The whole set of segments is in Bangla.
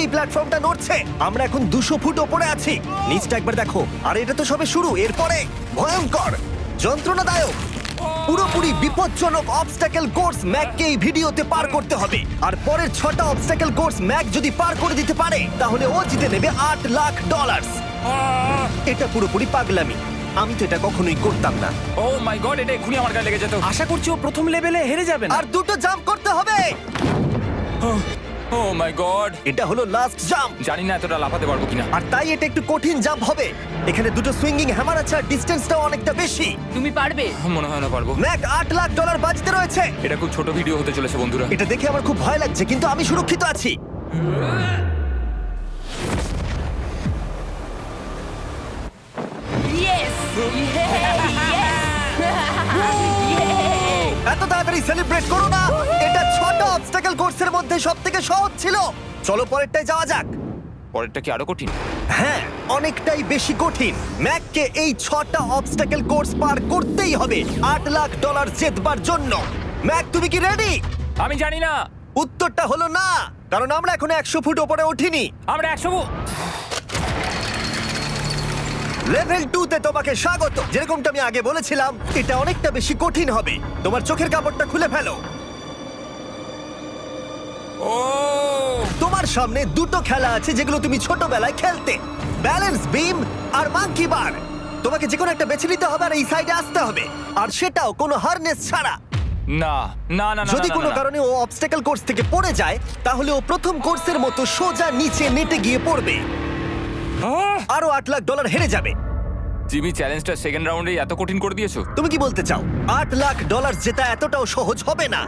এই প্ল্যাটফর্মটা নড়ছে। আমরা এখন 200 ফুট ওপরে আছি। নিচটা একবার দেখো। আর এটা তো সবে শুরু, এরপরে ভয়ঙ্কর, যন্ত্রণাদায়ক, পুরোপুরি বিপজ্জনক অবস্টাকেল কোর্স ম্যাককে এই ভিডিওতে পার করতে হবে। আর পরের 6টা অবস্টাকেল কোর্স ম্যাক যদি পার করে দিতে পারে তাহলে ও জিতে নেবে $8 লাখ। এটা পুরোপুরি পাগলামি, আমি তো এটা কখনোই করতাম না। ও মাই গড, এটা এক্ষুনি আমার গায়ে লেগে যেত। আশা করছি ও প্রথম লেভেলে হেরে যাবে না। আর 2টো জাম্প করতে হবে। ও মাই গড, এটা হলো লাস্ট জাম্প, জানি না এতটা লাফাতে পারবো কিনা। আর তাই এটা একটু কঠিন জাম্প হবে। এখানে 2টো সুইঙ্গিং হ্যামার আছে আর ডিসটেন্সটাও অনেকটা বেশি। তুমি পারবে। মনে হয় না পারবো। ম্যাক $8 লাখ বাজিতে রয়েছে। এটা খুব ছোট ভিডিও হতে চলেছে বন্ধুরা। এটা দেখে আমার খুব ভয় লাগছে, কিন্তু আমি সুরক্ষিত আছি। ইয়েস এত তাড়াতাড়ি সেলিব্রেট করো না। এটা 6টা অবস্টাকেল কোর্সের মধ্যে সবথেকে সহজ ছিল। চলো পরেরটায় যাওয়া যাক। পরেরটা কি আরো কঠিন? হ্যাঁ, অনেকটাই বেশি কঠিন। ম্যাককে এই 6টা অবস্টাকেল কোর্স পার করতেই হবে $8 লাখ জেতবার জন্য। ম্যাক, তুমি কি রেডি? আমি জানি না। উত্তরটা হলো না, কারণ আমরা এখনো 100 ফুট ওপরে উঠিনি। আমরা 100 লেভেল 2 তে তোমাকে স্বাগত। যেরকমটা আমি আগে বলেছিলাম, এটা অনেকটা বেশি কঠিন হবে। তোমার চোখের কাপড়টা খুলে ফেলো। ও তোমার সামনে 2টো খেলা আছে যেগুলো তুমি ছোটবেলায় খেলতে, ব্যালেন্স বিম আর মাঙ্কি বার। তোমাকে যে কোনো একটা বেছে নিতে হবে আর এই সাইডে আসতে হবে, আর সেটাও কোনো হারনেস ছাড়া। না না না না, যদি না, কোনো না, না। কারণে ও অবস্টাকেল কোর্স থেকে পড়ে যায়, তাহলে ও প্রথম কোর্সের মতো সোজা নিচে নেটে গিয়ে পড়বে, আহ! আরো $8 লাখ হেরে যাবে। জিমি, চ্যালেঞ্জটা সেকেন্ড রাউন্ডে এত কঠিন করে দিয়েছো। তুমি কি বলতে চাও $8 লাখ জেতা এতটাও সহজ হবে না?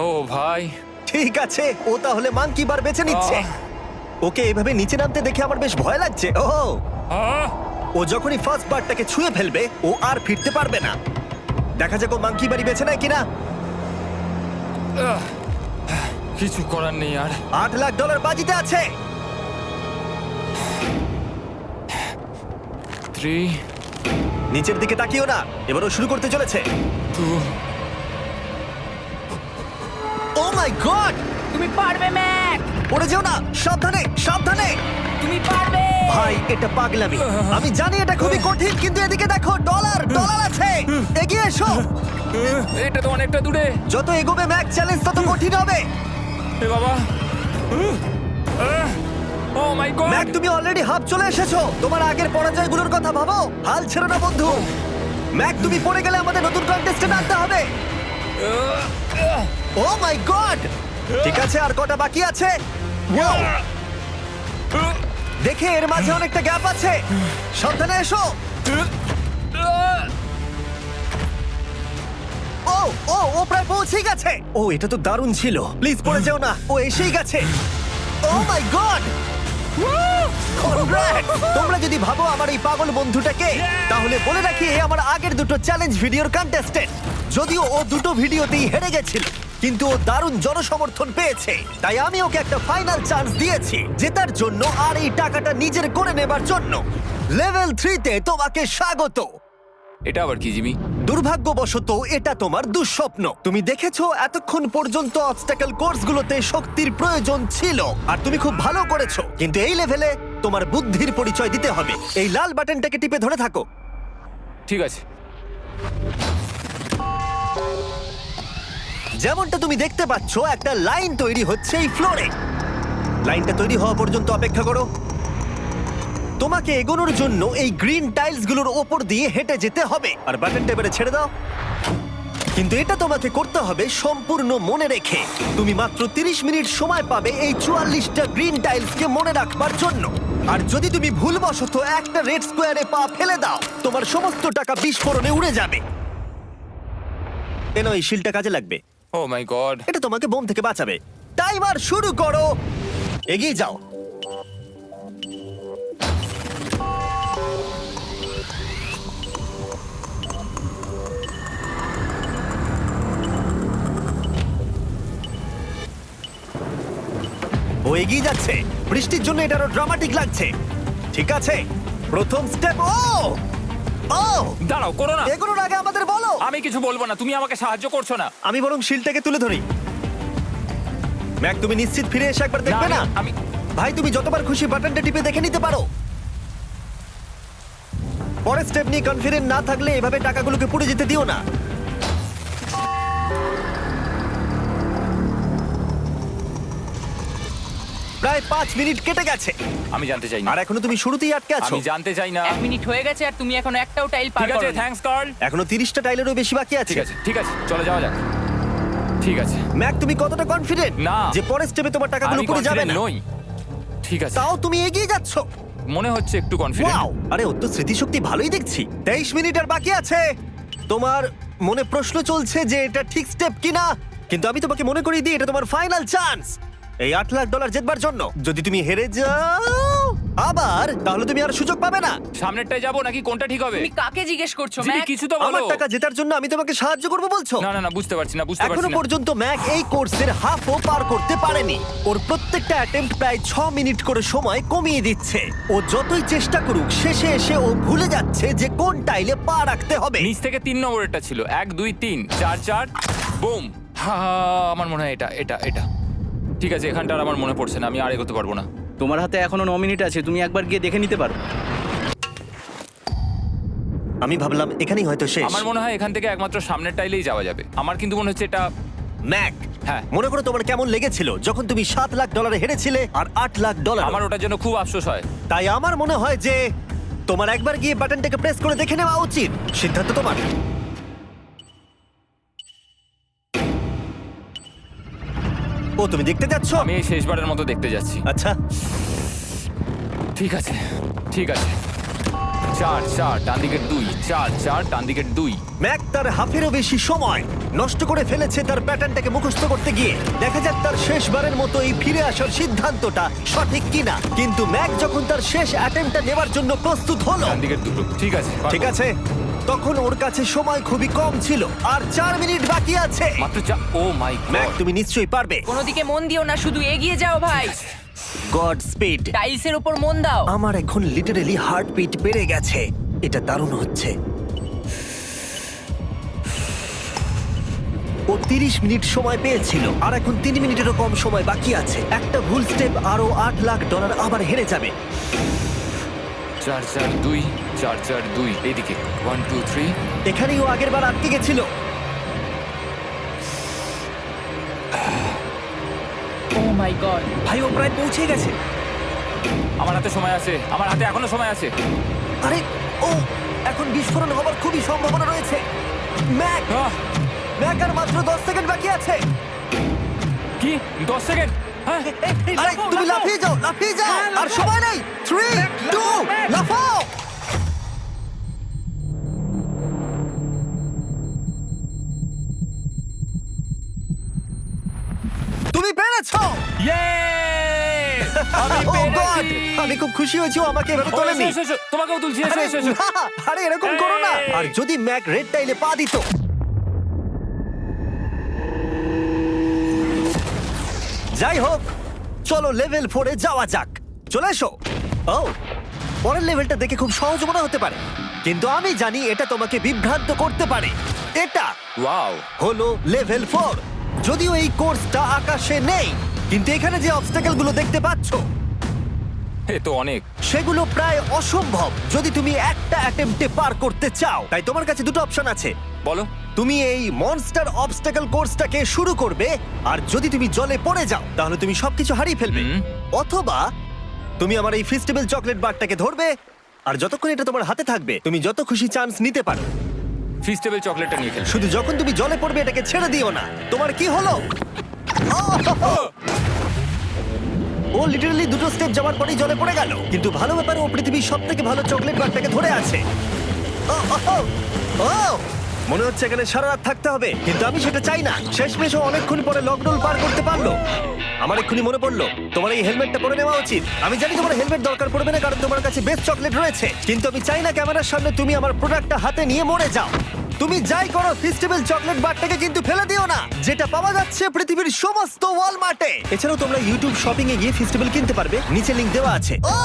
ও ভাই, ঠিক আছে, ও তাহলে মাঙ্কি বার বেছে নিচ্ছে। ওকে এভাবে নিচে নামতে দেখে আমার বেশ ভয় লাগছে। ও আহ! ও যখনই ফার্স্ট বারটাকে ছুঁয়ে ফেলবে, ও আর ফিরতে পারবে না। দেখা যাক ও মাঙ্কি বাড়ি বেছে নেয় কিনা। আহ! কিছু করার নেই আর। $8 লাখ বাজিতে আছে। 3 নিচের দিকে তাকিও না, এবারও শুরু করতে চলেছে। 2 ও মাই গড, তুমি পারবে ম্যাক। পড়ে যেও না, সাবধানে সাবধানে। তুমি পারবে। ভাই, এটা পাগলামি। আমি জানি এটা খুবই কঠিন, কিন্তু এদিকে দেখো, ডলার আছে। এগিয়ে এসো। এটা তো অনেকটা দূরে। যত এগোবে ম্যাক চ্যালেঞ্জ তত কঠিন হবে। এ বাবা, ও মাই গড। ম্যাক, তুমি অলরেডি হাফ চলে এসেছো। তোমার আগের পরাজয়গুলোর কথা ভাবো, হাল ছেড়ো না বন্ধু। ম্যাক, তুমি পড়ে গেলে আমাদের নতুন কন্টেস্টেন্ট আনতে হবে। ও মাই গড, ঠিক আছে, আর কটা বাকি আছে? Wow! দেখে এর মাঝে অনেকটা গ্যাপ আছে। সাবধানে এসো। ও ও ও প্রায় পৌঁছে গেছে। ও, এটা তো দারুণ ছিল। প্লিজ পড়ে যেও না, ও এসেই গেছে। ও মাই গড, তোমরা যদি ভাবো আমার এই পাগল বন্ধুটাকে, তাহলে বলে রাখি এ আমার আগের 2টো চ্যালেঞ্জ ভিডিওর কন্টেস্টেন্ট। যদিও ও 2টো ভিডিওতেই হেরে গেছিল, কিন্তু ও দারুণ জনসমর্থন পেয়েছে। তাই আমি ওকে একটা ফাইনাল চান্স দিয়েছি জেতার জন্য আর এই টাকাটা নিজের করে নেবার জন্য। লেভেল 3 তে তোমাকে স্বাগত। এটা আবার কি জিমি? দুর্ভাগ্যবশত এটা তোমার দুঃস্বপ্ন। তুমি দেখেছো এতক্ষণ পর্যন্ত অবস্টাকেল কোর্সগুলোতে শক্তির প্রয়োজন ছিল, আর তুমি খুব ভালো করেছো। কিন্তু এই লেভেলে তোমার বুদ্ধির পরিচয় দিতে হবে। এই লাল বাটনটাকে টিপে ধরে থাকো। ঠিক আছে। যেমনটা তুমি দেখতে পাচ্ছ, একটা লাইন তৈরি হচ্ছে এই ফ্লোরে। লাইনটা তৈরি হওয়া পর্যন্ত অপেক্ষা করো। তোমাকে এগোনোর জন্য এই গ্রিন টাইলসগুলোর ওপর দিয়ে হেঁটে যেতে হবে। আর বাটনটা এবারে ছেড়ে দাও। কিন্তু এটা তোমাকে করতে হবে সম্পূর্ণ মনে রেখে। তুমি মাত্র 30 মিনিট সময় পাবে এই 44টা গ্রিন টাইলসকে মনে রাখবার জন্য। আর যদি তুমি ভুলবশত একটা রেড স্কোয়ারে পা ফেলে দাও, তোমার সমস্ত টাকা বিস্ফোরণে উড়ে যাবে। এই শিলটা কাজে লাগবে। ও মাই গড। এটা তোমাকে বোম থেকে বাঁচাবে। টাইমার শুরু করো, এগিয়ে যাও। ও এগিয়ে যাচ্ছে। বৃষ্টির জন্য এটা আরো ড্রামাটিক লাগছে। ঠিক আছে, প্রথম স্টেপ। ও ও দাঁড়াও, করো না। এগুলোর আগে আমাদের বলো। আমি কিছু বলবো না, তুমি আমাকে সাহায্য করছো না। আমি বরং শিলটাকে তুলে ধরি। ম্যাক, তুমি নিশ্চিত ফিরে এসে একবার দেখবে না? আমি ভাই, তুমি যতবার খুশি বাটনটা টিপে দেখে নিতে পারো। পরের স্টেপ নিয়ে কনফিডেন্ট না থাকলে এভাবে টাকাগুলোকে পুড়ে যেতে দিও না। প্রায় 5 মিনিট কেটে গেছে আমি জানতে চাই না। আর এখনো তুমি শুরুতেই আটকে আছো। আমি জানতে চাই না। 1 মিনিট হয়ে গেছে আর তুমি এখন একটাও টাইল পার ঠিক আছে, করোনি। Thanks Carl. এখনো 30টা টাইলেরও বেশি বাকি আছে। ঠিক আছে, ঠিক আছে, চলে যাওয়া যাক। ঠিক আছে, ম্যাক, তুমি কতটা কনফিডেন্ট না। যে পরের স্টেপে তোমার টাকাগুলো আমি পুড়ে যাবে confident না? নই। ঠিক আছে, তাও তুমি এগিয়ে যাচ্ছ। মনে হচ্ছে একটু কনফিডেন্ট। ওয়াও! আরে ওর তো স্মৃতিশক্তি ভালোই দেখছি। 23 মিনিট আর বাকি আছে। তোমার মনে প্রশ্ন চলছে যে এটা ঠিক স্টেপ কিনা, কিন্তু আমি তোমাকে মনে করিয়ে দিই এটা তোমার ফাইনাল চান্স এই $8 লাখ জেতবার জন্য। যদি তুমি হেরে যাও আবার, তাহলে তুমি আর সুযোগ পাবে না। সামনেরটায় যাব নাকি কোনটা ঠিক হবে? তুমি কাকে জিজ্ঞেস করছো জিমি, ম্যাক? কিছু তো আমার বলো। টাকা জেতার জন্য আমি তোমাকে সাহায্য করবো বলছো? না না না, বুঝতে পারছি না, বুঝতে পারছি এখনো না। পর্যন্ত ম্যাক এই কোর্সের হাফও পার করতে পারেনি। ওর প্রত্যেকটা অ্যাটেম্প্ট প্রায় 6 মিনিট করে সময় কমিয়ে দিচ্ছে। ও যতই চেষ্টা করুক, শেষে এসে ও ভুলে যাচ্ছে যে কোন টাইলে পা রাখতে হবে। নিচ থেকে 3 নম্বরেরটা ছিল 1 2 3 4 4 বুম। আমার মনে হয় এটা এটা এটা ঠিক আছে। এখানটা আর আমার মনে পড়ছে না, আমি আর এগোতে পারবো না। তোমার হাতে এখনো 9 মিনিট আছে, তুমি একবার গিয়ে দেখে নিতে পারো। আমি ভাবলাম এখানেই হয়তো শেষ। আমার মনে হয় এখান থেকে একমাত্র সামনের টাইলেই যাওয়া যাবে। আমার কিন্তু মনে হচ্ছে এটা। ম্যাক, হ্যাঁ। মনে করো তোমার কেমন লেগেছিল যখন তুমি $7 লাখ হেরেছিলে আর $8 লাখ। আমার ওটার জন্য খুব আফসোস হয়। তাই আমার মনে হয় যে তোমার একবার গিয়ে বাটনটাকে প্রেস করে দেখে নেওয়া উচিত। সিদ্ধান্ত তোমার। ও, তুমি দেখতে যাচ্ছ? আমি এই শেষবারের মতো দেখতে যাচ্ছি। আচ্ছা, ঠিক আছে, ঠিক আছে। 4 4 ডান দিকের 2, 4 4 ডান দিকের 2। ম্যাক তার হাফেরও বেশি সময় নষ্ট করে ফেলেছে তার প্যাটার্নটাকে মুখস্থ করতে গিয়ে। দেখা যাক তার শেষবারের মতো এই ফিরে আসার সিদ্ধান্তটা সঠিক কিনা। কিন্তু ম্যাক যখন তার শেষ অ্যাটেম্পটা নেবার জন্য প্রস্তুত হলো, ডান দিকের 2। ঠিক আছে, ঠিক আছে, তখন ওর কাছে সময় খুবই কম ছিল আর 4 মিনিট বাকি আছে। মাত্র 4। ও মাই ম্যাক, গড। তুমি নিশ্চয়ই পারবে। কোনো দিকে মন দিও না, শুধু এগিয়ে যাও ভাই। God speed. টাইলসের উপর মন দাও। আমার এখন লিটারালি হার্টবিট বেড়ে গেছে। এটা দারুণ হচ্ছে। ও 30 মিনিট সময় পেয়েছিল আর এখন 3 মিনিটেরও কম সময় বাকি আছে। একটা ভুল স্টেপ আরো $8 লাখ আবার হেরে যাবে। 4 4 2 4 4 2 এইদিকে 1 2 3। এখানেই ও আগের বার আটকে গেছিল। ও মাই গড। ভাই, ও প্রায় পৌঁছে গেছে। আমার হাতে সময় আছে, আমার হাতে এখনো সময় আছে। আরে, ও এখন বিস্ফোরণ হবার খুবই সম্ভাবনা রয়েছে। ম্যাক, আহ, ম্যাক আর মাত্র 10 সেকেন্ড বাকি আছে। কি 10 সেকেন্ড? হ্যাঁ, আরে তুমি লাফিয়ে যাও, লাফিয়ে যাও। আর সময় নেই। 3 2 লাফাও। তুমি পেরেছো। Yay! আমি Oh God! পেরেছি। আমি খুব খুশি হয়েছি ও আমাকে এভাবে ও, তোলেনি। এসো, এসো, এসো। তোমাকেও তুলছি, এসো, আরে এসো, এসো। না, আরে এরকম করো না। এই। আর যদি ম্যাক রেড টাইলে পা দিত। যাই হোক, চলো লেভেল 4 এ যাওয়া যাক। চলে এসো। ও, পরের লেভেলটা দেখে খুব সহজ মনে হতে পারে, কিন্তু আমি জানি এটা তোমাকে বিভ্রান্ত করতে পারে। এটা ওয়াও, হলো লেভেল 4। যদিও এই কোর্সটা আকাশে নেই, কিন্তু এখানে যে অবস্টাকেল গুলো দেখতে পাচ্ছ এ তো অনেক। সেগুলো প্রায় অসম্ভব যদি তুমি একটা অ্যাটেম্পটে পার করতে চাও। তাই তোমার কাছে দুটো অপশন আছে। বলো। তুমি এই মনস্টার অবস্টাকেল কোর্সটাকে শুরু করবে, আর যদি তুমি জলে পড়ে যাও তাহলে তুমি সবকিছু হারিয়ে ফেলবে। হুম। অথবা তুমি আমার এই ফেস্টিভ্যাল চকলেট বারটাকে ধরবে, আর যতক্ষণ এটা তোমার হাতে থাকবে তুমি যত খুশি চান্স নিতে পারো। ফিস্টেবল চকলেটটা নিয়ে খেলছি। শুধু যখন তুমি জলে পড়বে এটাকে ছেড়ে দিও না। তোমার কি হলো? ও লিটারালি দুটো স্টেপ যাওয়ার পরেই জলে পড়ে গেল। কিন্তু ভালো ব্যাপার, ও পৃথিবীর সবথেকে ভালো চকলেট বারটাকে ধরে আছে। ও, ও, ও, ও! মনে হচ্ছে এখানে সারা রাত থাকতে হবে, কিন্তু আমি সেটা চাই না। শেষমেশ ও অনেকক্ষণ পরে লকডাউন পার করতে পারলো। আমার এক্ষুনি মনে পড়লো তোমার এই হেলমেটটা পরে নেওয়া উচিত। আমি জানি তোমার হেলমেট দরকার পড়বে না, কারণ তোমার কাছে বেস্ট চকলেট রয়েছে, কিন্তু আমি চাই না ক্যামেরার সামনে তুমি আমার প্রোডাক্টটা হাতে নিয়ে মরে যাও। তুমি যাই করো, ফেস্টিভ্যাল চকলেট বারটাকে কিন্তু ফেলে দিও না, যেটা পাওয়া যাচ্ছে পৃথিবীর সমস্ত ওয়ালমার্টে। এছাড়াও তোমরা ইউটিউব শপিং এ গিয়ে ফেস্টিভ্যাল কিনতে পারবে, নিচে লিংক দেওয়া আছে। ও,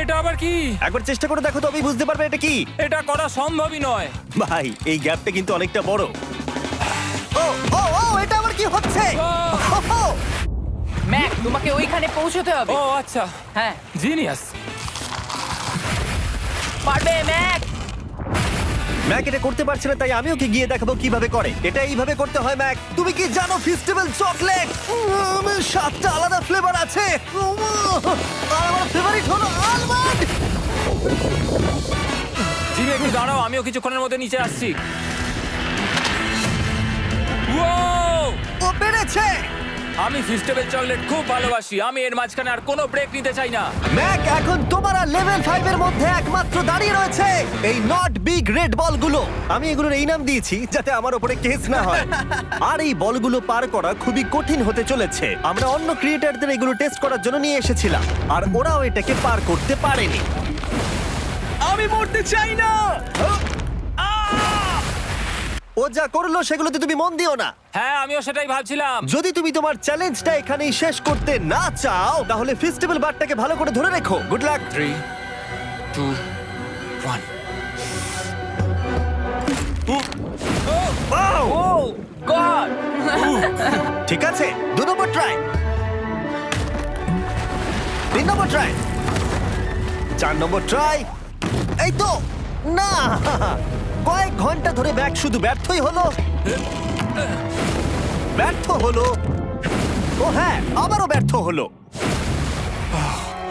এটা আবার কি? একবার চেষ্টা করে দেখো, তবেই বুঝতে পারবে এটা কি। এটা করা সম্ভবই নয়। ভাই, এই গ্যাপটা কিন্তু অনেকটা বড়। ও ও ও, এটা আবার কি হচ্ছে? আহ! ও, ও, ম্যাক তোমাকে ওইখানে পৌঁছতে হবে। ও আচ্ছা, হ্যাঁ জিনিয়াস। পারবে ম্যাক। ম্যাক এটা করতে পারছে না, তাই আমি ওকে গিয়ে দেখাবো কিভাবে করে। এটা এইভাবে করতে হয় ম্যাক। তুমি কি জানো ফেস্টিভ্যাল চকলেট 7টা আলাদা ফ্লেভার আছে। আর আমার ফেভারিট হলো আলমন্ড। জিমি একটু দাঁড়াও, আমিও কিছুক্ষণের মধ্যে নিচে আসছি। Wow! ও পেরেছে। আমি ফেস্টিভ্যাল চকলেট খুব ভালোবাসি। আমি এর মাঝখানে আর কোনো ব্রেক নিতে চাই না। ম্যাক এখন তোমার আর লেভেল 5 এর মধ্যে একমাত্র দাঁড়িয়ে রয়েছে এই নট বিগ রেড বলগুলো। আমি এগুলোর এই নাম দিয়েছি যাতে আমার উপরে কেস না হয়। আর এই বলগুলো পার করা খুবই কঠিন হতে চলেছে। আমরা অন্য ক্রিয়েটরদের এগুলো টেস্ট করার জন্য নিয়ে এসেছিলাম, আর ওরাও এটাকে পার করতে পারেনি। আমি মরতে চাই না। ও যা করলো সেগুলোতে তুমি মন দিও না। হ্যাঁ, আমিও সেটাই ভাবছিলাম। যদি তুমি তোমার চ্যালেঞ্জটা এখানেই শেষ করতে না চাও, তাহলে ফেস্টিভ্যাল বারটাকে ভালো করে ধরে রেখো। Good luck. 3, 2, 1। ও গড। ঠিক আছে, 2 নম্বর ট্রাই, 3 নম্বর ট্রাই, 4 নম্বর ট্রাই। এই তো না, কয়েক ঘন্টা ধরে ব্যাগ শুধু ব্যর্থই হলো, ব্যর্থ হলো। ও হ্যাঁ, আবারও ব্যর্থ হলো।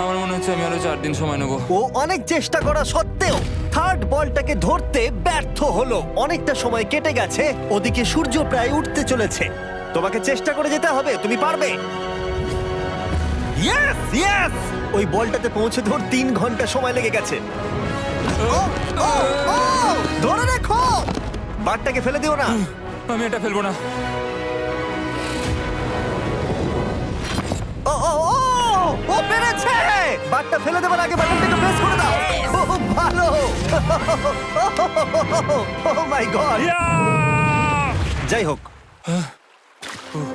আমার মনে হচ্ছে আমি আরো 4 দিন সময় নেবো। ও অনেক চেষ্টা করা সত্ত্বেও থার্ড বলটাকে ধরতে ব্যর্থ হলো। অনেকটা সময় কেটে গেছে, ওদিকে সূর্য প্রায় উঠতে চলেছে। তোমাকে চেষ্টা করে যেতে হবে, তুমি পারবে। ইয়েস ইয়েস, ওই বলটাতে পৌঁছে ধর 3 ঘন্টা সময় লেগে গেছে। ও, ও, ও, ধরে রাখো, বারটাকে ফেলে দিও না। আমি এটা ফেলবো না। ও ও ও, ও পেরেছে। বারটা ফেলে দেবার আগে বাটনটাকে প্রেস করে দাও। খুব ভালো। ও মাই গড। যাই হোক,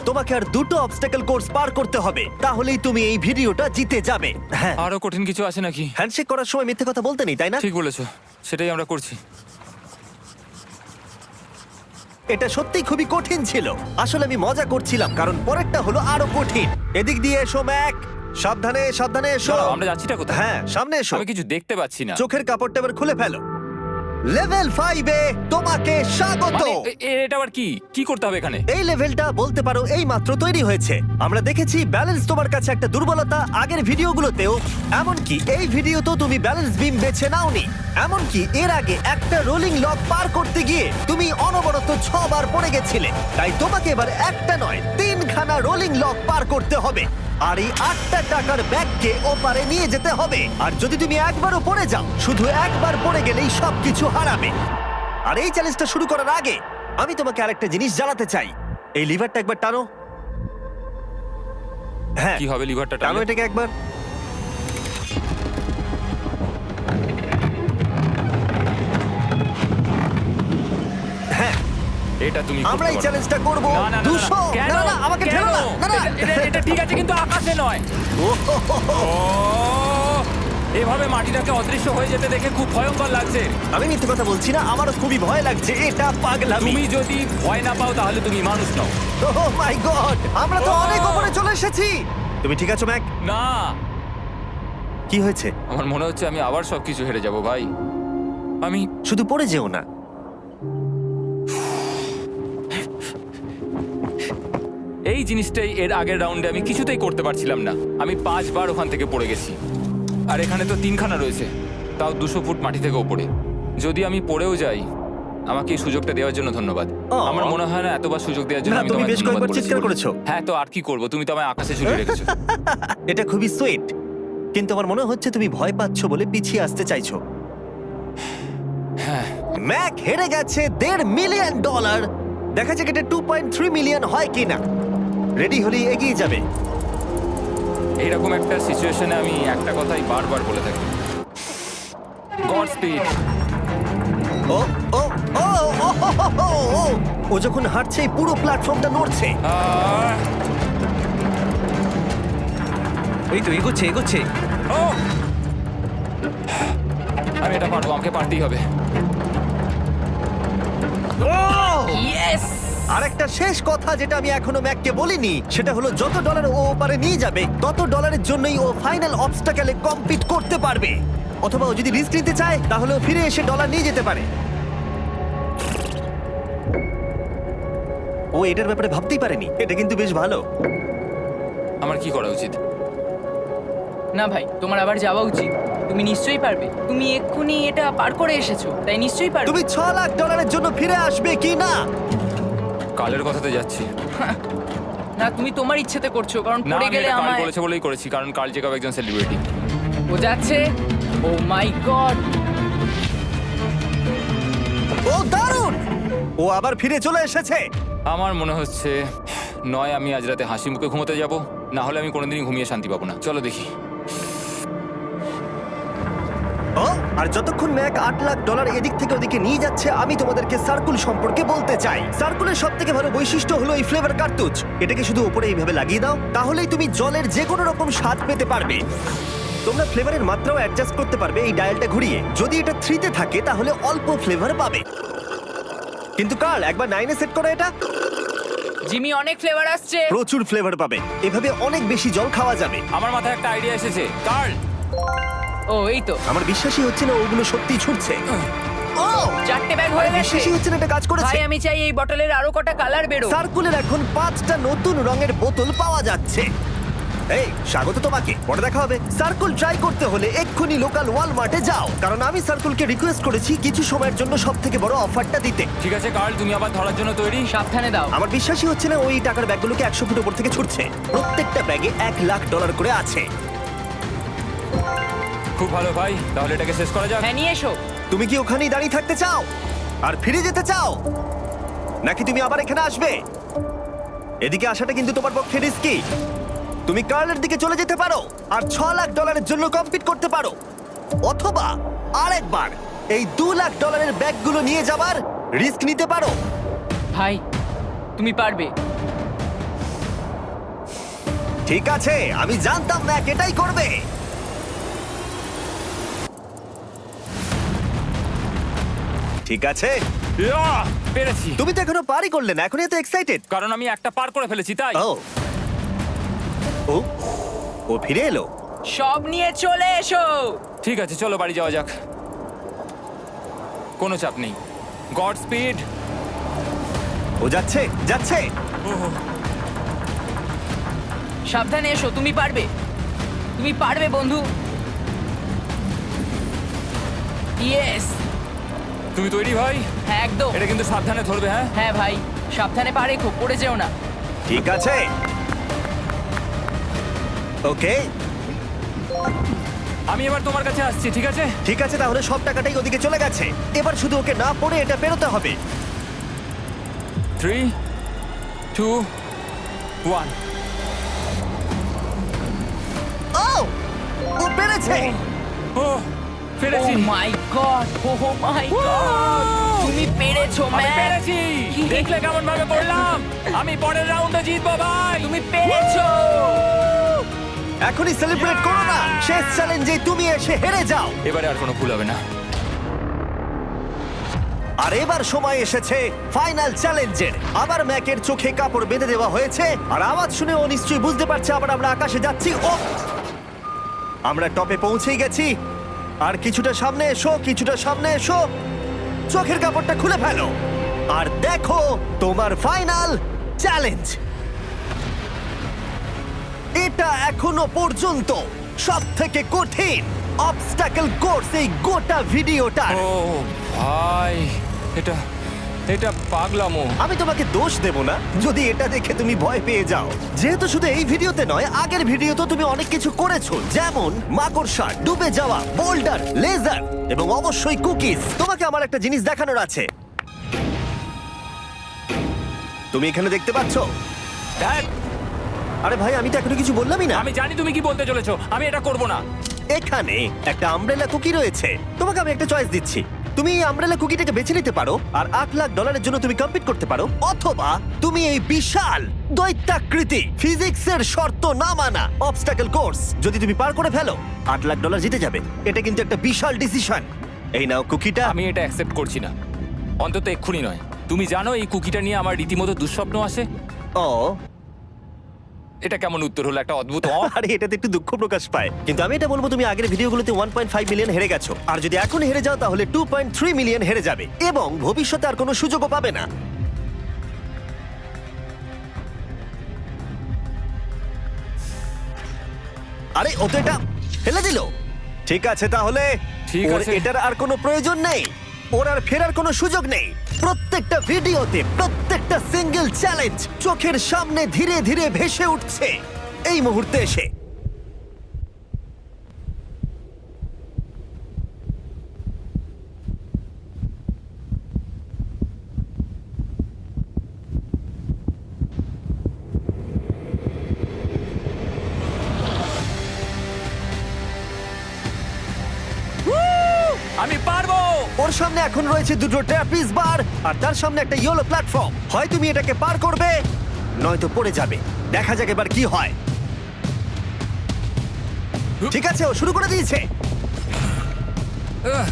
তোমাকে আর 2টো অবস্টাকেল কোর্স পার করতে হবে, তাহলেই তুমি এই ভিডিওটা জিতে যাবে। হ্যাঁ, আরো কঠিন কিছু আছে নাকি? হ্যান্ডশেক করার সময় মিথ্যে কথা বলতে নেই, তাই না? ঠিক বলেছো, সেটাই আমরা করছি। এটা সত্যি খুবই কঠিন ছিল। আসলে আমি মজা করছিলাম, কারণ পরেরটা হলো আরো কঠিন। এদিক দিয়ে এসো ম্যাক, সাবধানে সাবধানে এসো। দাঁড়াও, আমরা যাচ্ছিটা কোথায়? হ্যাঁ, সামনে এসো। আমি কিছু দেখতে পাচ্ছি না। চোখের কাপড়টা এবার খুলে ফেলো। লেভেল 5 এ তোমাকে স্বাগত। মানে, এটা আবার কি কি করতে হবে এখানে? এই লেভেলটা বলতে পারো এই মাত্র তৈরি হয়েছে। আমরা দেখেছি ব্যালেন্স তোমার কাছে একটা দুর্বলতা আগের ভিডিওগুলোতেও, এমনকি এই ভিডিওতেও তুমি ব্যালেন্স বিম বেছে নাওনি। এমনকি এর আগে একটা রোলিং লক পার করতে গিয়ে তুমি অনবরত 6 বার পড়ে গেছিলে। তাই তোমাকে এবার একটা নয় 3খানা রোলিং লক পার করতে হবে, আর এই 8টা টাকার ব্যাগকে ওপারে নিয়ে যেতে হবে। আর যদি তুমি একবারও পড়ে যাও, শুধু একবার পড়ে গেলেই সবকিছু হারাবে। আর এই চ্যালেঞ্জটা শুরু করার আগে আমি তোমাকে আরেকটা জিনিস জানাতে চাই। এই লিভারটা একবার টানো। হ্যাঁ, কি হবে লিভারটা টানো টানলে? এটাকে একবার। হ্যাঁ, এটা তুমি আমরা এই করতে পারো। চ্যালেঞ্জটা করব। না, না, না, না, 200। কেন? না না, আমাকে কেন? ঠেলো না। না না, এটা ঠিক আছে, কিন্তু আকাশে নয়। ও, এভাবে মাটিটাকে অদৃশ্য হয়ে যেতে দেখে খুব ভয়ঙ্কর লাগছে। আমি মিথ্যে কথা বলছি না, আমারও খুবই ভয় লাগছে। এটা পাগলামি। তুমি যদি ভয় না পাও তাহলে তুমি মানুষ নও। ওহ মাই গড, আমরা তো Oh! অনেক উপরে চলে এসেছি। তুমি ঠিক আছো ম্যাক? না, কি হয়েছে? আমার মনে হচ্ছে আমি আবার সবকিছু হেরে যাব ভাই। আমি শুধু পড়ে যেও না। এই জিনিসটাই এর আগের রাউন্ডে আমি কিছুতেই করতে পারছিলাম না। আমি 5 বার ওখান থেকে পড়ে গেছি, আর এখানে তো 3খানা রয়েছে, তাও 200 ফুট মাটি থেকে ওপরে। যদি আমি পড়েও যাই, আমাকে এই সুযোগটা দেওয়ার জন্য ধন্যবাদ। আমার মনে হয় না এতবার সুযোগ দেওয়ার জন্য না, আমি তুমি তোমায় বেশ ধন্যবাদ কয়েকবার বলেছি চিৎকার বলে। করেছো। হ্যাঁ, তো আর কি করব, তুমি তো আমায় আকাশে ঝুলিয়ে রেখেছো। এটা খুবই সুইট, কিন্তু আমার মনে হচ্ছে তুমি ভয় পাচ্ছ বলে পিছিয়ে আসতে চাইছো। হ্যাঁ, ম্যাক হেরে গেছে $1.5 মিলিয়ন। দেখা যাক এটা 2.3 মিলিয়ন হয় কিনা। রেডি হলেই এগিয়ে যাবে। এইরকম একটা সিচুয়েশনে আমি একটা কথাই বারবার বলে থাকি, গড স্পিড। ও ও ও ও, ও, ও, ও যখন হাঁটছে এই পুরো প্ল্যাটফর্মটা নড়ছে। এই তো এগোচ্ছে এগোচ্ছে। আমি এটা পারবো, আমাকে পারতেই হবে। ও ইয়েস। আর একটা শেষ কথা যেটা আমি এখনো ম্যাককে বলিনি সেটা হলো যত ডলার ও ওপারে নিয়ে যাবে তত ডলারের জন্যই ও ফাইনাল অবস্টাকেলে কমপ্লিট করতে পারবে। অথবা ও যদি রিস্ক নিতে চায় তাহলে ও ফিরে এসে ডলার নিয়ে যেতে পারে। ও এটার ব্যাপারে ভাবতেই পারেনি। এটা কিন্তু বেশ ভালো। আমার কি করা উচিত? না ভাই, তোমার আবার যাওয়া উচিত। তুমি নিশ্চয়ই পারবে। তুমি এক্ষুনি এটা পার করে এসেছো, তাই নিশ্চয়ই পারবে। তুমি $6 লাখ জন্য ফিরে আসবে কি না? কালের কথাতে যাচ্ছি। না, তুমি তোমার ইচ্ছেতে করছো, কারণ না, পড়ে আমি গেলে এটা কাল আমায়। বলেছে বলেই করেছি, কারণ কাল জেকব একজন সেলিব্রিটি। ও যাচ্ছে। ও মাই গড! ও দারুণ! ও আবার ফিরে চলে এসেছে। আমার মনে হচ্ছে নয় আমি আজ রাতে হাসি মুখে ঘুমোতে যাব, না হলে আমি কোনোদিনই ঘুমিয়ে শান্তি পাবো না। চলো দেখি। ও, আর যতক্ষণ ম্যাক $8 লাখ এদিক থেকে ওদিকে নিয়ে যাচ্ছে আমি তোমাদেরকে সার্কুল সম্পর্কে বলতে চাই। সার্কুলের সব থেকে ভালো বৈশিষ্ট্য হলো এই ফ্লেভার কার্তুজ। এটাকে শুধু উপরে এইভাবে লাগিয়ে দাও, তাহলেই তুমি জলের যে কোনো রকম স্বাদ পেতে পারবে। তোমরা ফ্লেভারের মাত্রাও অ্যাডজাস্ট করতে পারবে এই ডায়ালটা ঘুরিয়ে। যদি এটা 3-তে থাকে তাহলে অল্প ফ্লেভার পাবে, কিন্তু কাল একবার 9-এ সেট করো এটা, জিমি, অনেক ফ্লেভার আসছে। প্রচুর ফ্লেভার পাবে। এভাবে অনেক বেশি জল খাওয়া যাবে। আমার মাথায় একটা আইডিয়া এসেছে। কার্ল, ও এই তো, আমার বিশ্বাসই হচ্ছে না ওগুলো সত্যিই ছুটছে। ও, 4টে ব্যাগ হয়ে গেছে। বিশ্বাসই হচ্ছে না এটা কাজ করেছে। ভাই, আমি চাই এই বটলের আরো কটা কালার বেরো। সার্কুলের এখন 5টা নতুন রঙের বোতল পাওয়া যাচ্ছে। এই, স্বাগত তোমাকে। পরে দেখা হবে। সার্কুল ট্রাই করতে হলে এক্ষুনি লোকাল ওয়ালমার্টে যাও, কারণ আমি সার্কুলকে রিকোয়েস্ট করেছি কিছু সময়ের জন্য সবথেকে বড় অফারটা দিতে। ঠিক আছে কার্ল, তুমি আবার ধরার জন্য তৈরি? সাবধানে দাও। আমার বিশ্বাসই হচ্ছে না ওই টাকার ব্যাগগুলোকে 100 ফুট উপর থেকে ছুটছে। প্রত্যেকটা ব্যাগে $1 লাখ করে আছে। খুব ভালো ভাই, তাহলে এটাকে শেষ করা যাক। হ্যাঁ, নিয়ে এসো। তুমি কি ওখানেই দাঁড়িয়ে থাকতে চাও আর ফিরে যেতে চাও, নাকি তুমি আবার এখানে আসবে? এদিকে আসাটা কিন্তু তোমার পক্ষে রিস্কি। তুমি কার্লের দিকে চলে যেতে পারো আর $6 লাখ জন্য কম্পিট করতে পারো, অথবা আরেকবার এই $2 লাখ ব্যাগগুলো নিয়ে যাবার রিস্ক নিতে পারো। ভাই, তুমি পারবে। ঠিক আছে, আমি জানতাম না এটাই করবে। ঠিক আছে, ইয়াহ! পেরেছি। তুমি তো এখনো পারই করলে না, এখন এত এক্সাইটেড। কারণ আমি একটা পার করে ফেলেছি তাই। ও ও ও ফিরে এলো। সব নিয়ে চলে এসো। ঠিক আছে, চলো বাড়ি যাওয়া যাক। কোনো চাপ নেই। God speed. ও যাচ্ছে যাচ্ছে। সাবধানে এসো, তুমি পারবে। তুমি পারবে বন্ধু। ইয়েস। তুমি তৈরি ভাই? হ্যাঁ, একদম। এটা কিন্তু সাবধানে ধরবে, হ্যাঁ? হ্যাঁ ভাই, সাবধানে পারে, খুব পড়ে যেও না। ঠিক আছে, ওকে আমি এবার তোমার কাছে আসছি, ঠিক আছে? ঠিক আছে, তাহলে সব টাকাটাই ওদিকে চলে গেছে। এবার শুধু ওকে না পড়ে এটা পেরোতে হবে। 3, 2, 1। ও ও পেরেছে। ও পেরেছি। ও my god, O my god, তুমি পেরেছো আমি ম্যান। পেরেছি। দেখলে কেমন ভাবে করলাম? আমি পরের রাউন্ডে জিতবো ভাই। তুমি পেরেছো। এখনই সেলিব্রেট করো না, শেষ চ্যালেঞ্জে তুমি এসে হেরে যাও। এবারে আর কোনো ভুল হবে না। আর এবার সময় এসেছে ফাইনাল চ্যালেঞ্জের। আবার ম্যাকের চোখে কাপড় বেঁধে দেওয়া হয়েছে, আর আওয়াজ শুনে ও নিশ্চয়ই বুঝতে পারছে আবার আমরা আকাশে যাচ্ছি। ও, আমরা টপে পৌঁছেই গেছি। আর কিছুটা সামনে এসো, কিছুটা সামনে এসো। চোখের কাপড়টা খুলে ফেলো আর দেখো তোমার ফাইনাল চ্যালেঞ্জ। এটা এখনো পর্যন্ত সবথেকে কঠিন অবস্টাকেল কোর্স এই গোটা ভিডিওটা। ও ভাই, এটা এটা পাগলামো। আমি তোমাকে দোষ দেব না যদি এটা দেখে তুমি ভয় পেয়ে যাও, যেহেতু শুধু এই ভিডিওতে নয়, আগের ভিডিওতে তুমি অনেক কিছু করেছো, যেমন মাকড়সা, ডুবে যাওয়া, বোল্ডার, লেজার এবং অবশ্যই কুকিজ। তোমাকে আমার একটা জিনিস দেখানোর আছে। তুমি এখানে দেখতে পাচ্ছ? দেখ, আরে ভাই, আমি তো এখনো কিছু বললামই না। আমি জানি তুমি কি বলতে চলেছো। আমি এটা করব না। এখানে একটা আমব্রেলা কুকি রয়েছে। তোমাকে আমি একটা চয়েস দিচ্ছি। তুমি এই আমব্রেলা কুকিটাকে বেছে নিতে পারো আর $8 লাখ জন্য তুমি কম্পিট করতে পারো, অথবা তুমি এই বিশাল দৈত্যাকৃতি ফিজিক্সের শর্ত না মানা অবস্টাকেল কোর্স যদি তুমি পার করে ফেলো, $8 লাখ জিতে যাবে। এটা কিন্তু একটা বিশাল ডিসিশন। এই নাও কুকিটা। আমি এটা অ্যাকসেপ্ট করছি না, অন্তত এক্ষুনি নয়। তুমি জানো এই কুকিটা নিয়ে আমার রীতিমতো দুঃস্বপ্ন আসে। ও এটা কেমন উত্তর হলো, একটা অদ্ভুত আরে এটাতে একটু দুঃখ প্রকাশ পায়, কিন্তু আমি এটা বলবো তুমি আগের ভিডিওগুলোতে 1.5 মিলিয়ন হেরে গেছো, আর যদি এখন হেরে যাও তাহলে 2.3 মিলিয়ন হেরে যাবে এবং ভবিষ্যতে আর কোনো সুযোগও পাবে না। আরে ও তো এটা ফেলে দিল। ঠিক আছে তাহলে ঠিক ওর আছে। এটার আর কোনো প্রয়োজন নেই, ওর আর ফেরার কোনো সুযোগ নেই। প্রত্যেকটা ভিডিওতে প্রত্যেকটা সিঙ্গেল চ্যালেঞ্জ চোখের সামনে ধীরে ধীরে ভেসে উঠছে এই মুহূর্তে এসে। আমি পারবো। ওর সামনে এখন রয়েছে দুটো ট্র্যাপিজ বার আর তার সামনে একটা ইয়েলো প্ল্যাটফর্ম। হয় তুমি এটাকে পার করবে নয়তো পড়ে যাবে। দেখা যাক এবার কি হয়। ঠিক আছে, ও শুরু করে দিয়েছে, আহ,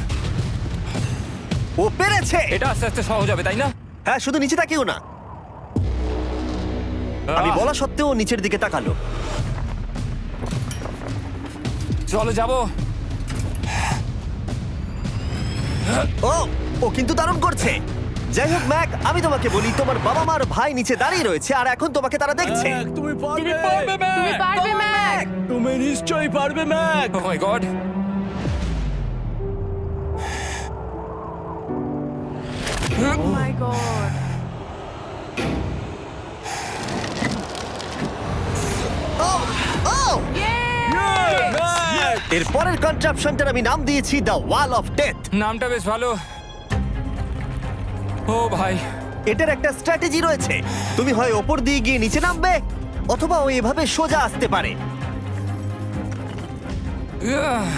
ও পেরেছে। এটা আস্তে আস্তে সহজ হবে, তাই না? হ্যাঁ, শুধু নিচে তাকিও না। আমি বলা সত্ত্বেও ও নিচের দিকে তাকালো। চলো যাবো। ও ও কিন্তু দারুণ করছে। যাই হোক ম্যাক, আমি তোমাকে বলি তোমার বাবা মার ভাই নিচে দাঁড়িয়ে রয়েছে আর এখন তোমাকে তারা দেখছে। তুমি পারবে তুমি পারবে ম্যাক। তুমি নিশ্চয়ই পারবে Mac. Oh my god. Oh my god. Oh oh Yay! এর পরের কনট্রাপশনটার আমি নাম দিয়েছি দ্য ওয়াল অফ ডেথ। নামটা বেশ ভালো। ও ভাই, এটার একটা স্ট্র্যাটেজি রয়েছে। তুমি হয় ওপর দিয়ে গিয়ে নিচে নামবে অথবা ও এভাবে সোজা আসতে পারে।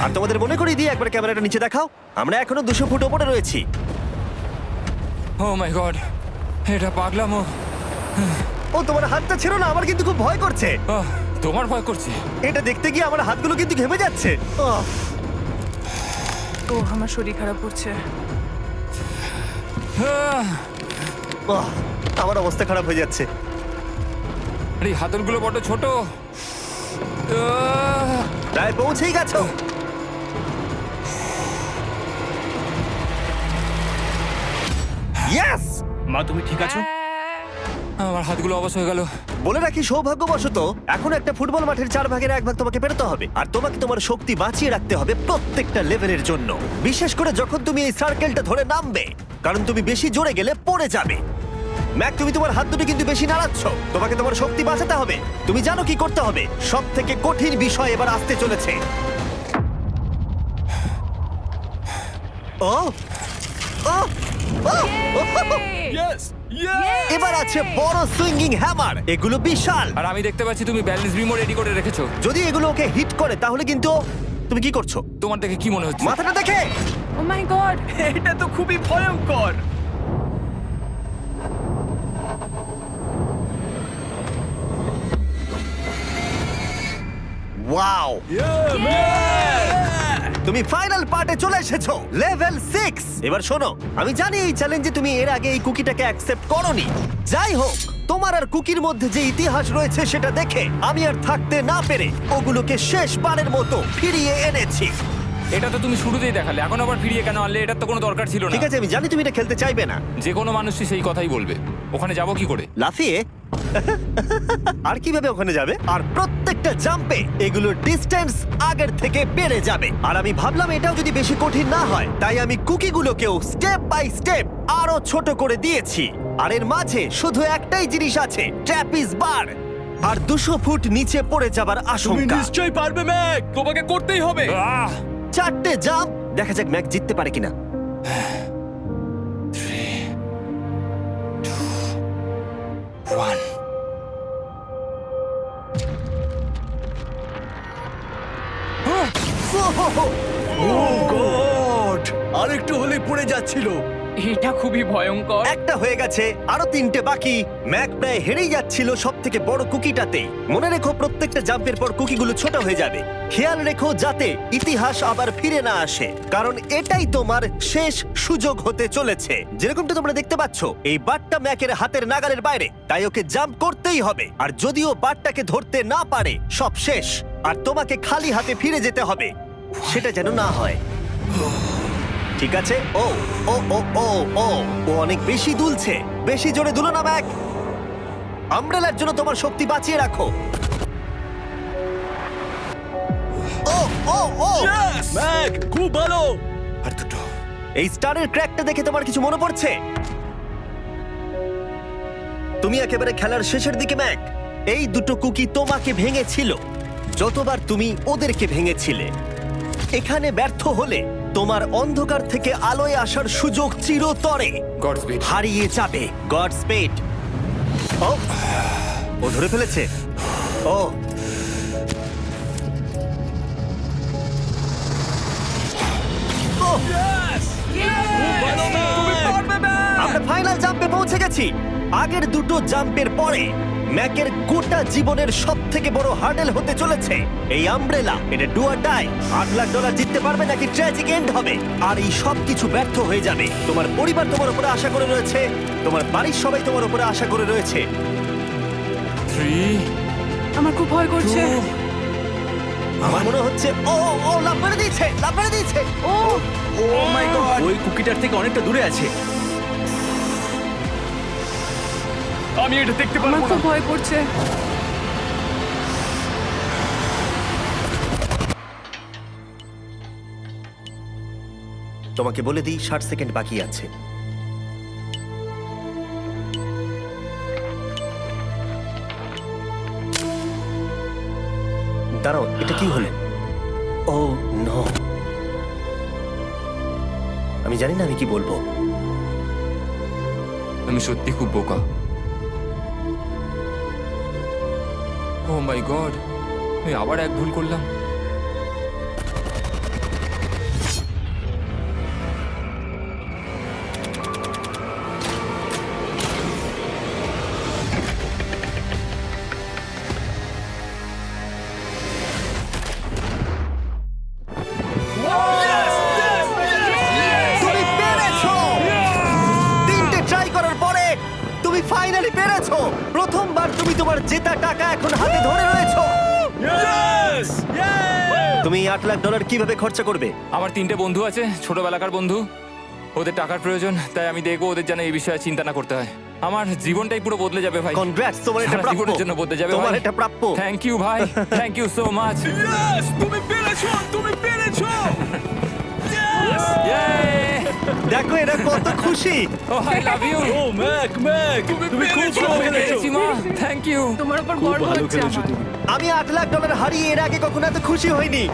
আর তোমাদের মনে করিয়ে দিয়ে একবার ক্যামেরাটা নিচে দেখাও। আমরা এখনো 200 ফুট ওপরে রয়েছি। ও মাই গড, এটা পাগলামো। ও তোমার হাতটা ছেড়ো না, আমার কিন্তু খুব ভয় করছে। আহ, তোমার ভয় করছে? এটা দেখতে গিয়ে আমার হাতগুলো কিন্তু ঘেমে যাচ্ছে। আহ, ও আমার শরীর খারাপ করছে। আহ, আহ, আমার অবস্থা খারাপ হয়ে যাচ্ছে। আরে এই হাতলগুলো বড় ছোট। আহ, প্রায় পৌঁছেই গেছো। ইয়েস! মা তুমি ঠিক আছো? আমার হাতগুলো অবশ হয়ে গেল। বলে রাখি, সৌভাগ্যবশত এখন একটা ফুটবল মাঠের 4 ভাগের 1 ভাগ তোমাকে পেরোতে হবে, আর তোমাকে তোমার শক্তি বাঁচিয়ে রাখতে হবে প্রত্যেকটা লেভেলের জন্য, বিশেষ করে যখন তুমি এই সার্কেলটা ধরে নামবে, কারণ তুমি বেশি জোরে গেলে পড়ে যাবে। ম্যাক, তুমি তোমার হাত দুটো কিন্তু বেশি নাড়াচ্ছ। তোমাকে তোমার শক্তি বাঁচাতে হবে। তুমি জানো কি করতে হবে। সব থেকে কঠিন বিষয় এবার আসতে চলেছে। ও ও ও! ইয়েস! এবার আছে বড় সুইঙ্গিং হ্যামার। এগুলো বিশাল। আর আমি দেখতে পাচ্ছি তুমি ব্যালেন্স বিমও রেডি করে রেখেছো। যদি এগুলো ওকে হিট করে তাহলে কিন্তু তুমি কি করছো? তোমার দেখে কি মনে হচ্ছে? মাথাটা দেখে। Oh my god. এটা তো খুবই ভয়ঙ্কর। ওয়াও! তুমি ফাইনাল পার্টে চলে এসেছো, লেভেল 6। এবার শোনো, আমি জানি এই চ্যালেঞ্জে তুমি এর আগে এই কুকিটাকে অ্যাকসেপ্ট করোনি। যাই হোক, তোমার আর কুকির মধ্যে যে ইতিহাস রয়েছে সেটা দেখে আমি আর থাকতে না পেরে ওগুলোকে শেষবারের মতো ফিরিয়ে এনেছি। এটা তো তুমি শুরুতেই দেখালে, এখন আবার ফিরিয়ে কেন আনলে? এটার তো কোনো দরকার ছিল না। ঠিক আছে, আমি জানি তুমি এটা খেলতে চাইবে না। যে কোনো মানুষই সেই কথাই বলবে। ওখানে যাবো কি করে? লাফিয়ে? আর কিভাবে ওখানে যাবে? আর প্রত্যেকটা জাম্পে এগুলোর ডিস্টেন্স আগের থেকে বেড়ে যাবে। আর আমি ভাবলাম এটাও যদি বেশি কঠিন না হয়, তাই আমি কুকিগুলোকেও স্টেপ বাই স্টেপ আরো ছোট করে দিয়েছি। আর এর মাঝে শুধু একটাই জিনিস আছে, ট্র্যাপিজ বার। আর 200 ফুট নিচে পড়ে যাবার তুমি আশঙ্কা। নিশ্চয়ই পারবে ম্যাক, তোমাকে করতেই হবে। আহ! 4টে জাম্প। দেখা যাক ম্যাক জিততে পারে কিনা। 1 ওহ! ও গড! আরেকটু হলেই পড়ে যাচ্ছিল। এটা খুবই ভয়ঙ্কর। একটা হয়ে গেছে, আরো 3টে বাকি। ম্যাক প্রায় হেরেই যাচ্ছিল সব থেকে বড় কুকিটাতে। মনে রেখো প্রত্যেকটা জাম্পের পর কুকিগুলো ছোট হয়ে যাবে। খেয়াল রেখো যাতে ইতিহাস আবার ফিরে না আসে, কারণ এটাই তোমার শেষ সুযোগ হতে চলেছে। যেরকমটা তোমরা দেখতে পাচ্ছ, এই বারটা ম্যাকের হাতের নাগালের বাইরে, তাই ওকে জাম্প করতেই হবে। আর যদিও বারটাকে ধরতে না পারে, সব শেষ। আর তোমাকে খালি হাতে ফিরে যেতে হবে, সেটা যেন না হয়। ঠিক আছে। ও ও ও ও ও ও অনেক বেশি দুলছে। বেশি জোরে দুলো না ম্যাক। আমব্রেলার জন্য তোমার শক্তি বাঁচিয়ে রাখো। ও ও ও ম্যাক খুব ভালো। আর দুটো। এই স্টারের ক্র্যাকটা দেখে তোমার কিছু মনে পড়ছে? তুমি একেবারে খেলার শেষের দিকে ম্যাক। এই দুটো কুকি তোমাকে ভেঙেছিল যতবার তুমি ওদেরকে ভেঙেছিলে। এখানে ব্যর্থ হলে তোমার অন্ধকার থেকে আলোয় আসার সুযোগ চিরতরে গড স্পিড। হারিয়ে যাবে। God speed. ও ও ধরে ফেলেছে। ও ও, আমরা ফাইনাল জাম্পে পৌঁছে গেছি। আগের দুটো জাম্পের পরে ম্যাকের গোটা জীবনের সব থেকে বড় হার্ডেল হতে চলেছে এই আমব্রেলা। এটা ডু অর ডাই। $8 লাখ জিততে পারবে নাকি ট্র্যাজিক এন্ড হবে। আর এই সব কিছু ব্যর্থ হয়ে যাবে। তোমার পরিবার তোমার উপরে আশা করে রয়েছে, তোমার বাড়ির সবাই তোমার উপরে আশা করে রয়েছে। 3 আমার খুব ভয় করছে। 2 আমার মনে হচ্ছে ও ও লাভ মেরে দিয়েছে, লাভ মেরে দিয়েছে। ও ও মাই গড, ওই কুকিটার থেকে অনেকটা দূরে আছে। আমি এটা দেখতে আমার পারবো না। খুব ভয় করছে। তোমাকে বলে দিই 60 সেকেন্ড বাকি আছে। দাঁড়াও, এটা কি হলো? ও নো, আমি জানি না আমি কি বলবো। আমি সত্যি খুব বোকা। ও মাই গড, আমি আবার এক ভুল করলাম। তুমি পেরেছো! 3টে ট্রাই করার পরে তুমি ফাইনালি পেরেছো। প্রথমবার তুমি তোমার জেতা টাকা এখন হাতে ধরে রয়েছো। ইয়েস! তুমি $8 লাখ কিভাবে খরচা করবে? আমার 3টে বন্ধু আছে, ছোটবেলাকার বন্ধু। ওদের টাকার প্রয়োজন, তাই আমি দেখবো ওদের যেন এই বিষয়ে চিন্তা না করতে হয়। আমার জীবনটাই পুরো বদলে যাবে ভাই। কনগ্রাটস, তোমার এটা সারা প্রাপ্য। জীবনের জন্য বদলে যাবে তোমার ভাই। এটা প্রাপ্য। থ্যাংক ইউ ভাই, thank you so much. Yes! তুমি পেরেছো, তুমি পেরেছো! দেখো এরা কত খুশি। Oh I love you. Oh Mac, Mac, তুমি খুব ভালো খেলেছো। মা, থ্যাংক ইউ। তোমার উপর খুব গর্ব ভালো হচ্ছে খেলেছো আমার। তুমি। আমি $8 লাখ হারিয়ে এর আগে কখনো এত খুশি হইনি।